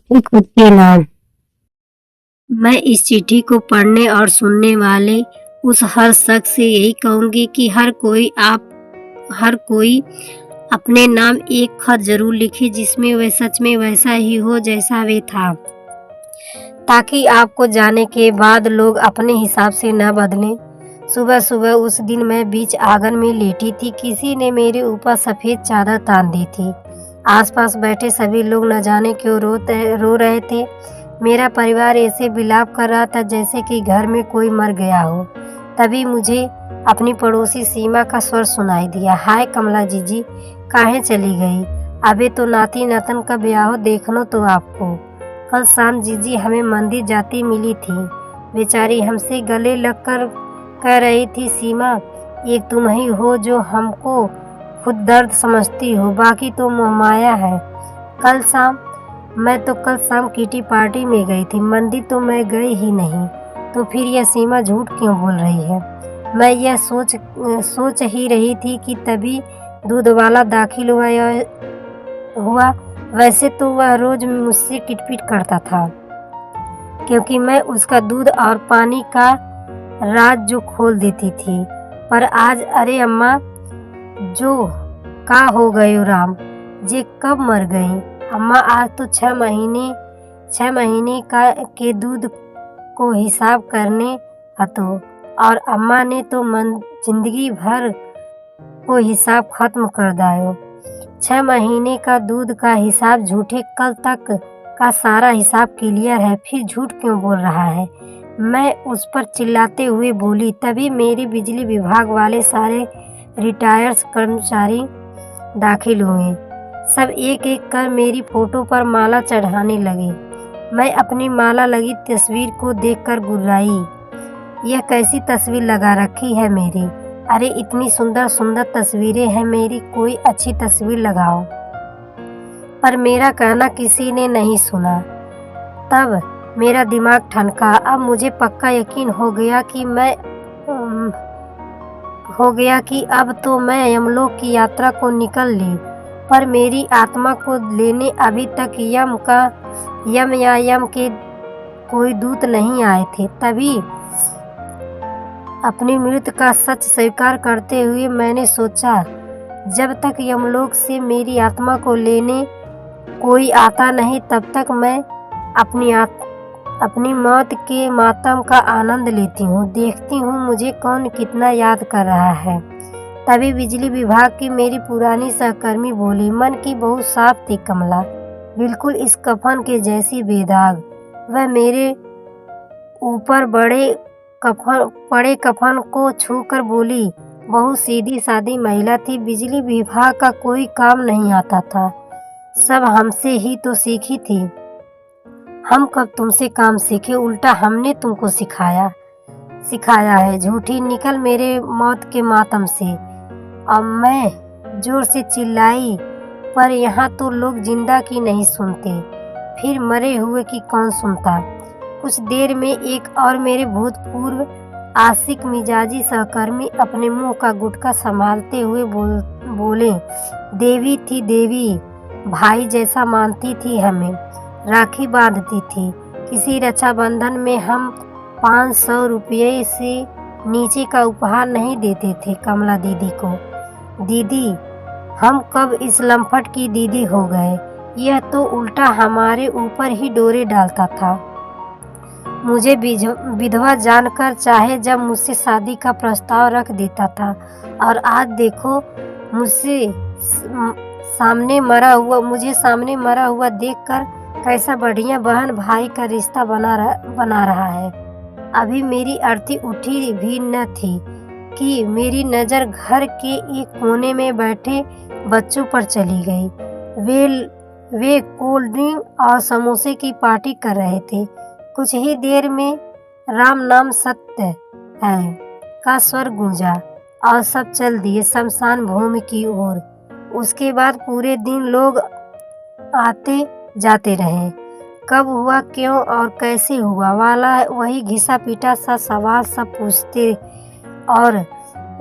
एक खुद के नाम। मैं इस चिट्ठी को पढ़ने और सुनने वाले उस हर शख्स से यही कहूंगी कि हर कोई अपने नाम एक खत जरूर लिखे जिसमें वह सच में वैसा ही हो जैसा वे था, ताकि आपको जाने के बाद लोग अपने हिसाब से न बदलें। सुबह सुबह उस दिन मैं बीच आंगन में लेटी थी। किसी ने मेरे ऊपर सफेद चादर तान दी थी। आसपास बैठे सभी लोग न जाने क्यों रो रहे थे। मेरा परिवार ऐसे विलाप कर रहा था जैसे कि घर में कोई मर गया हो। तभी मुझे अपनी पड़ोसी सीमा का स्वर सुनाई दिया। हाय कमला जीजी, काहे चली गई? अबे तो नाती नातन का ब्याह देखनो तो आपको। कल शाम जीजी हमें मंदिर जाती मिली थी। बेचारी हमसे गले लगकर कह रही थी, सीमा एक तुम ही हो जो हमको खुद दर्द समझती हो, बाकी तो मोहमाया है। कल शाम किटी पार्टी में गई थी, मंदिर तो मैं गई ही नहीं। तो फिर यह सीमा झूठ क्यों बोल रही है? मैं यह सोच ही रही थी कि तभी दूध वाला दाखिल हुआ। वैसे तो वह रोज मुझसे किटपिट करता था, क्योंकि मैं उसका दूध और पानी का राज जो खोल देती थी। पर आज अरे अम्मा जो का हो गए राम, जे कब मर गई? अम्मा आज तो 6 महीने के दूध को हिसाब करने हतो, और अम्मा ने तो जिंदगी भर को हिसाब खत्म कर दायो। 6 महीने का दूध का हिसाब झूठे, कल तक का सारा हिसाब क्लियर है, फिर झूठ क्यों बोल रहा है? मैं उस पर चिल्लाते हुए बोली। तभी मेरी बिजली विभाग वाले सारे रिटायर्ड कर्मचारी दाखिल हुए। सब एक एक कर मेरी फोटो पर माला चढ़ाने लगे। मैं अपनी माला लगी तस्वीर को देखकर गुर्राई। यह कैसी तस्वीर लगा रखी है मेरी? अरे इतनी सुंदर सुंदर तस्वीरें हैं मेरी, कोई अच्छी तस्वीर लगाओ। पर मेरा कहना किसी ने नहीं सुना। तब मेरा दिमाग ठनका। अब मुझे पक्का यकीन हो गया कि अब तो मैं यमलोक की यात्रा को निकल ली। पर मेरी आत्मा को लेने अभी तक यम के कोई दूत नहीं आए थे। तभी अपनी मृत्यु का सच स्वीकार करते हुए मैंने सोचा, जब तक यमलोक से मेरी आत्मा को लेने कोई आता नहीं, तब तक मैं अपनी मौत के मातम का आनंद लेती हूँ। देखती हूँ मुझे कौन कितना याद कर रहा है। तभी बिजली विभाग की मेरी पुरानी सहकर्मी बोली, मन की बहुत साफ थी कमला, बिल्कुल इस कफन के जैसी बेदाग। वह मेरे ऊपर पड़े कफन को छूकर बोली। बहुत सीधी सादी महिला थी। बिजली विभाग का कोई काम नहीं आता था, सब हमसे ही तो सीखी थी। हम कब तुमसे काम सीखे? उल्टा हमने तुमको सिखाया है। झूठी निकल मेरे मौत के मातम से। अब मैं जोर से चिल्लाई, पर यहाँ तो लोग जिंदा की नहीं सुनते, फिर मरे हुए की कौन सुनता? कुछ देर में एक और मेरे भूतपूर्व आशिक मिजाजी सहकर्मी अपने मुंह का गुटखा संभालते हुए बोले, देवी थी देवी, भाई जैसा मानती थी, हमें राखी बांधती थी। किसी रक्षाबंधन में हम 500 रुपये से नीचे का उपहार नहीं देते थे कमला दीदी को। दीदी, हम कब इस लम्पट की दीदी हो गए? यह तो उल्टा हमारे ऊपर ही डोरे डालता था। मुझे विधवा जानकर चाहे जब मुझसे शादी का प्रस्ताव रख देता था, और आज देखो मुझे सामने मरा हुआ देखकर कैसा बढ़िया बहन भाई का रिश्ता बना रहा है। अभी मेरी अर्थी उठी भी न थी कि मेरी नज़र घर के एक कोने में बैठे बच्चों पर चली गई। वे कोल्ड ड्रिंक और समोसे की पार्टी कर रहे थे। कुछ ही देर में राम नाम सत्य है का स्वर गूंजा और सब चल दिए शमशान भूमि की ओर। उसके बाद पूरे दिन लोग आते जाते रहे। कब हुआ, क्यों और कैसे हुआ वाला वही घिसा पीटा सा सवाल सब पूछते, और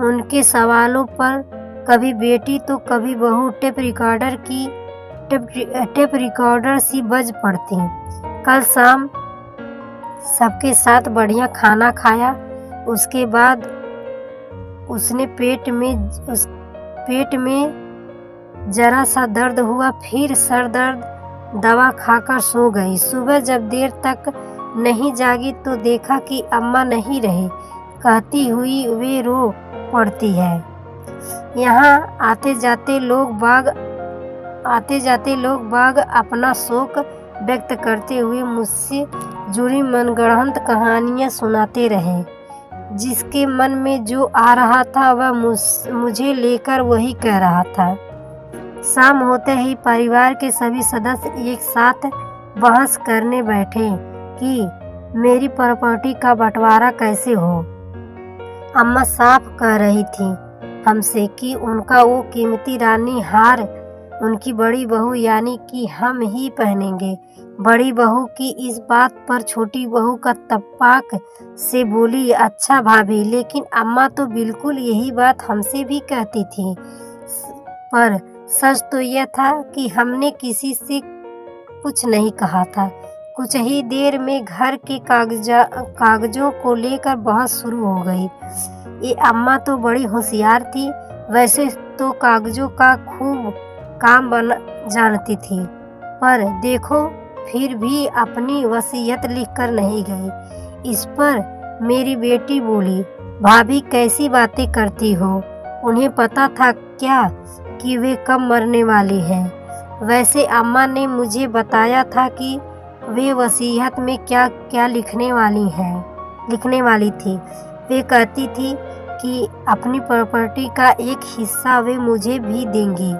उनके सवालों पर कभी बेटी तो कभी बहू टेप टेप रिकॉर्डर सी बज पड़ती। कल शाम सबके साथ बढ़िया खाना खाया। उसके बाद उसने पेट में जरा सा दर्द हुआ, फिर सर दर्द दवा खाकर सो गई। सुबह जब देर तक नहीं जागी तो देखा कि अम्मा नहीं रहे। कहती हुई वे रो पड़ती है। यहाँ आते जाते लोग बाग अपना शोक व्यक्त करते हुए मुझसे जुड़ी मनगढ़ंत कहानियाँ सुनाते रहे। जिसके मन में जो आ रहा था वह मुझे लेकर वही कह रहा था। शाम होते ही परिवार के सभी सदस्य एक साथ बहस करने बैठे कि मेरी प्रॉपर्टी का बंटवारा कैसे हो। अम्मा साफ कह रही थी हमसे कि उनका वो कीमती रानी हार उनकी बड़ी बहू यानी कि हम ही पहनेंगे। बड़ी बहू की इस बात पर छोटी बहू का तपाक से बोली, अच्छा भाभी, लेकिन अम्मा तो बिल्कुल यही बात हमसे भी कहती थी। पर सच तो यह था कि हमने किसी से कुछ नहीं कहा था। कुछ ही देर में घर के कागजों को लेकर बहस शुरू हो गई। ये अम्मा तो बड़ी होशियार थी। वैसे तो कागजों का खूब काम जानती थी, पर देखो फिर भी अपनी वसीयत लिखकर नहीं गई। इस पर मेरी बेटी बोली, भाभी कैसी बातें करती हो? उन्हें पता था क्या कि वे कब मरने वाली हैं? वैसे अम्मा ने मुझे बताया था कि वे वसीयत में क्या क्या लिखने वाली थी। वे कहती थी कि अपनी प्रॉपर्टी का एक हिस्सा वे मुझे भी देंगी।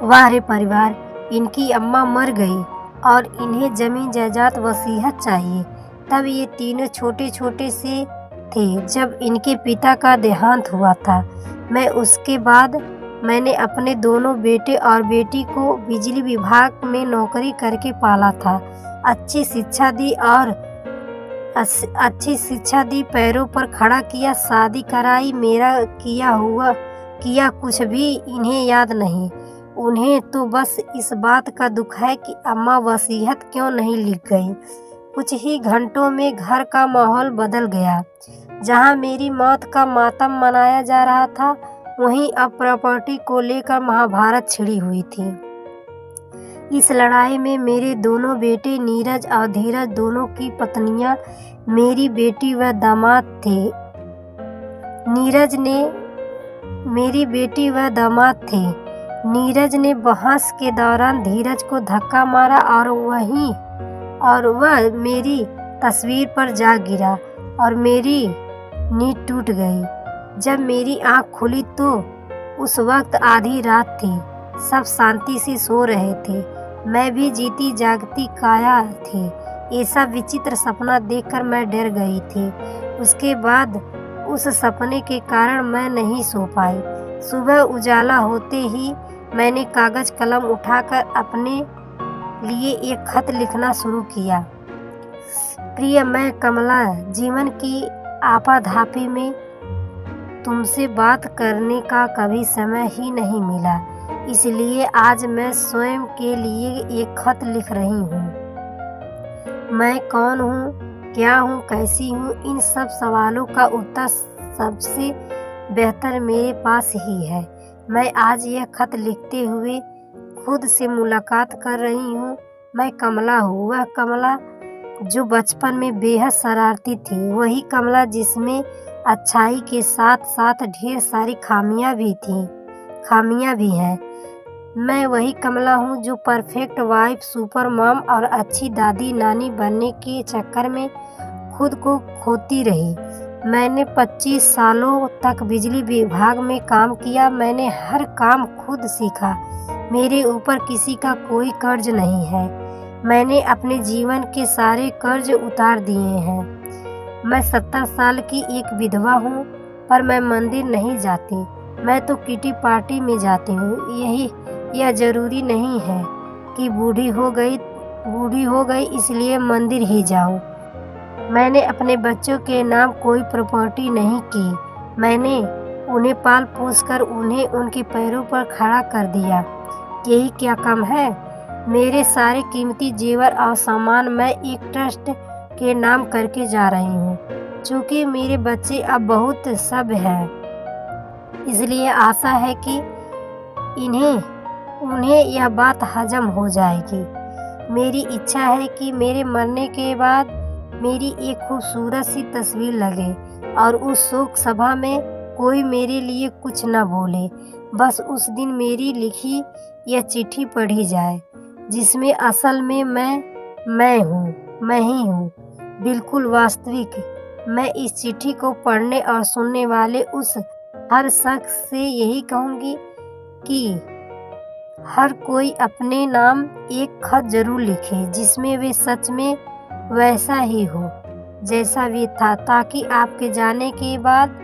वाह रे परिवार, इनकी अम्मा मर गई और इन्हें जमीन जायदाद वसीयत चाहिए। तब ये तीनों छोटे छोटे से थे जब इनके पिता का देहांत हुआ था। उसके बाद मैंने अपने दोनों बेटे और बेटी को बिजली विभाग में नौकरी करके पाला था। अच्छी शिक्षा दी, पैरों पर खड़ा किया, शादी कराई। मेरा किया कुछ भी इन्हें याद नहीं। उन्हें तो बस इस बात का दुख है कि अम्मा वसीयत क्यों नहीं लिख गई। कुछ ही घंटों में घर का माहौल बदल गया। जहां मेरी मौत का मातम मनाया जा रहा था, वहीं अब प्रॉपर्टी को लेकर महाभारत छिड़ी हुई थी। इस लड़ाई में मेरे दोनों बेटे नीरज और धीरज दोनों की पत्नियां मेरी बेटी व दामाद थे। नीरज ने बहस के दौरान धीरज को धक्का मारा और वह मेरी तस्वीर पर जा गिरा और मेरी नींद टूट गई। जब मेरी आंख खुली तो उस वक्त आधी रात थी। सब शांति से सो रहे थे। मैं भी जीती जागती काया थी। ऐसा विचित्र सपना देखकर मैं डर गई थी। उसके बाद उस सपने के कारण मैं नहीं सो पाई। सुबह उजाला होते ही मैंने कागज कलम उठाकर अपने लिए एक खत लिखना शुरू किया। प्रिय मैं कमला, जीवन की आपाधापी में तुमसे बात करने का कभी समय ही नहीं मिला, इसलिए आज मैं स्वयं के लिए एक खत लिख रही हूँ। मैं कौन हूँ, क्या हूँ, कैसी हूँ, इन सब सवालों का उत्तर सबसे बेहतर मेरे पास ही है। मैं आज यह खत लिखते हुए खुद से मुलाकात कर रही हूँ। मैं कमला हूँ, वह कमला जो बचपन में बेहद शरारती थी, वही कमला जिसमें अच्छाई के साथ साथ ढेर सारी खामियां भी हैं। मैं वही कमला हूँ जो परफेक्ट वाइफ, सुपर मॉम और अच्छी दादी नानी बनने के चक्कर में खुद को खोती रही। मैंने 25 सालों तक बिजली विभाग में काम किया। मैंने हर काम खुद सीखा। मेरे ऊपर किसी का कोई कर्ज नहीं है। मैंने अपने जीवन के सारे कर्ज उतार दिए हैं। मैं 70 साल की एक विधवा हूँ, पर मैं मंदिर नहीं जाती। मैं तो किटी पार्टी में जाती हूँ। यह जरूरी नहीं है कि बूढ़ी हो गई इसलिए मंदिर ही जाऊँ। मैंने अपने बच्चों के नाम कोई प्रॉपर्टी नहीं की। मैंने उन्हें पाल पोस कर उन्हें उनके पैरों पर खड़ा कर दिया। यही क्या कम है? मेरे सारे कीमती जेवर और सामान मैं एक ट्रस्ट के नाम करके जा रही हूँ। चूँकि मेरे बच्चे अब बहुत सब हैं, इसलिए आशा है कि उन्हें यह बात हजम हो जाएगी। मेरी इच्छा है कि मेरे मरने के बाद मेरी एक खूबसूरत सी तस्वीर लगे और उस शोक सभा में कोई मेरे लिए कुछ न बोले। बस उस दिन मेरी लिखी यह चिट्ठी पढ़ी जाए, जिसमें असल में मैं हूँ, मैं ही हूँ, बिल्कुल वास्तविक। मैं इस चिट्ठी को पढ़ने और सुनने वाले उस हर शख्स से यही कहूँगी कि हर कोई अपने नाम एक खत जरूर लिखे, जिसमें वे सच में वैसा ही हो जैसा वे था, ताकि आपके जाने के बाद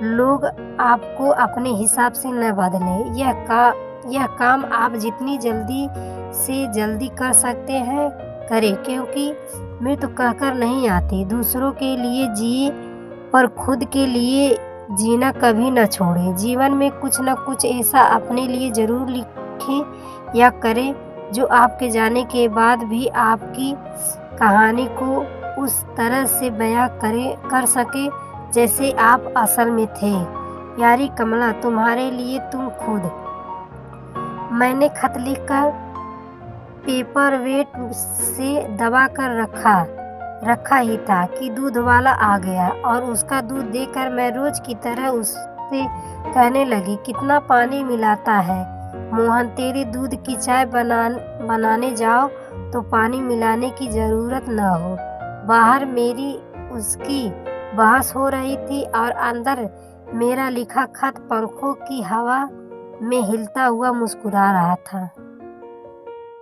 लोग आपको अपने हिसाब से न बदलें। यह काम आप जितनी जल्दी से जल्दी कर सकते हैं करें, क्योंकि मृत्यु कहकर नहीं आती। दूसरों के लिए जिए पर खुद के लिए जीना कभी न छोड़ें। जीवन में कुछ न कुछ ऐसा अपने लिए जरूर लिखें या करें जो आपके जाने के बाद भी आपकी कहानी को उस तरह से बयां कर सके जैसे आप असल में थे। प्यारी कमला, तुम्हारे लिए तुम खुद। मैंने खत लिखकर पेपर वेट से दबा कर रखा ही था कि दूध वाला आ गया और उसका दूध देकर मैं रोज की तरह उससे कहने लगी, कितना पानी मिलाता है मोहन, तेरे दूध की चाय बनाने जाओ तो पानी मिलाने की जरूरत न हो। बाहर मेरी उसकी बहस हो रही थी और अंदर मेरा लिखा खत पंखों की हवा में हिलता हुआ मुस्कुरा रहा था।